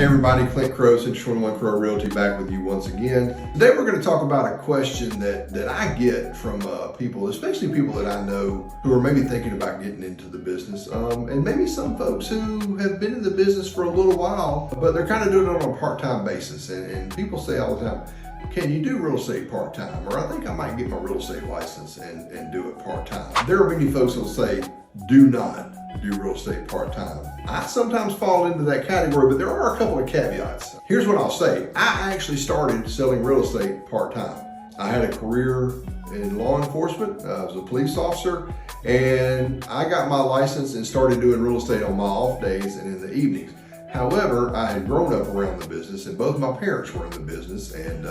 Hey everybody, Crowe, Central 21 Crowe Realty back with you once again. Today we're going to talk about a question that I get from people, especially people that I know who are maybe thinking about getting into the business, and maybe some folks who have been in the business for a little while, but they're kind of doing it on a part-time basis. And people say all the time, can you do real estate part-time? Or I think I might get my real estate license and do it part-time. There are many folks who will say, do not do real estate part-time. I sometimes fall into that category, but there are a couple of caveats. Here's what I'll say. I actually started selling real estate part-time. I had a career in law enforcement. I was a police officer, and I got my license and started doing real estate on my off days and in the evenings. However, I had grown up around the business, and both my parents were in the business, and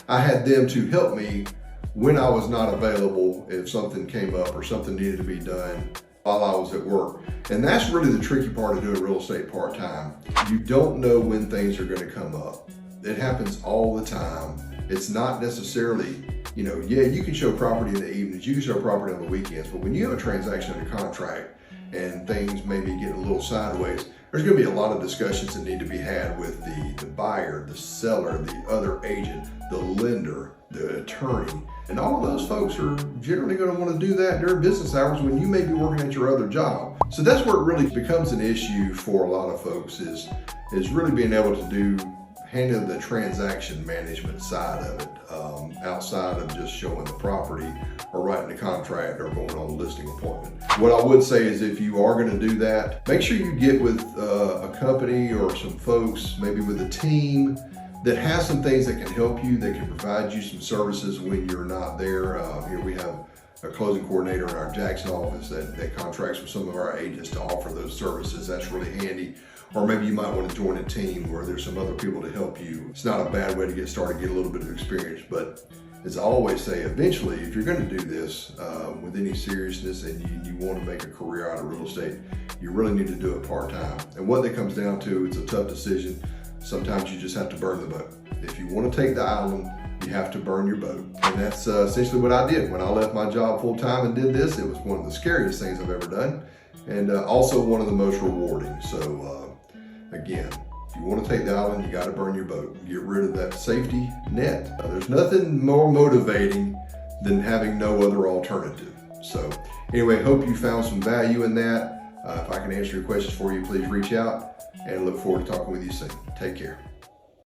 I had them to help me when I was not available if something came up or something needed to be done while I was at work. And that's really the tricky part of doing real estate part-time. You don't know when things are going to come up. It happens all the time. It's not necessarily, yeah, you can show property in the evenings, you can show property on the weekends, but when you have a transaction under contract and things maybe get a little sideways, there's going to be a lot of discussions that need to be had with the buyer, the seller, the other agent, the lender, the attorney. And all of those folks are generally going to want to do that during business hours when you may be working at your other job. So that's where it really becomes an issue for a lot of folks is really being able to handle the transaction management side of it, outside of just showing the property or writing a contract or going on a listing appointment. What I would say is if you are going to do that, make sure you get with a company or some folks, maybe with a team that has some things that can help you, that can provide you some services when you're not there. Here we have a closing coordinator in our Jackson office that contracts with some of our agents to offer those services. That's really handy. Or maybe you might want to join a team where there's some other people to help you. It's not a bad way to get started, get a little bit of experience, but as I always say, eventually, if you're going to do this with any seriousness and you want to make a career out of real estate, you really need to do it part-time. And what that comes down to, it's a tough decision. Sometimes you just have to burn the boat. If you want to take the island, you have to burn your boat. And that's essentially what I did. When I left my job full-time and did this, it was one of the scariest things I've ever done, and also one of the most rewarding. So again, if you want to take the island, you got to burn your boat. Get rid of that safety net. There's nothing more motivating than having no other alternative. So anyway, hope you found some value in that. If I can answer your questions for you, please reach out, and look forward to talking with you soon. Take care.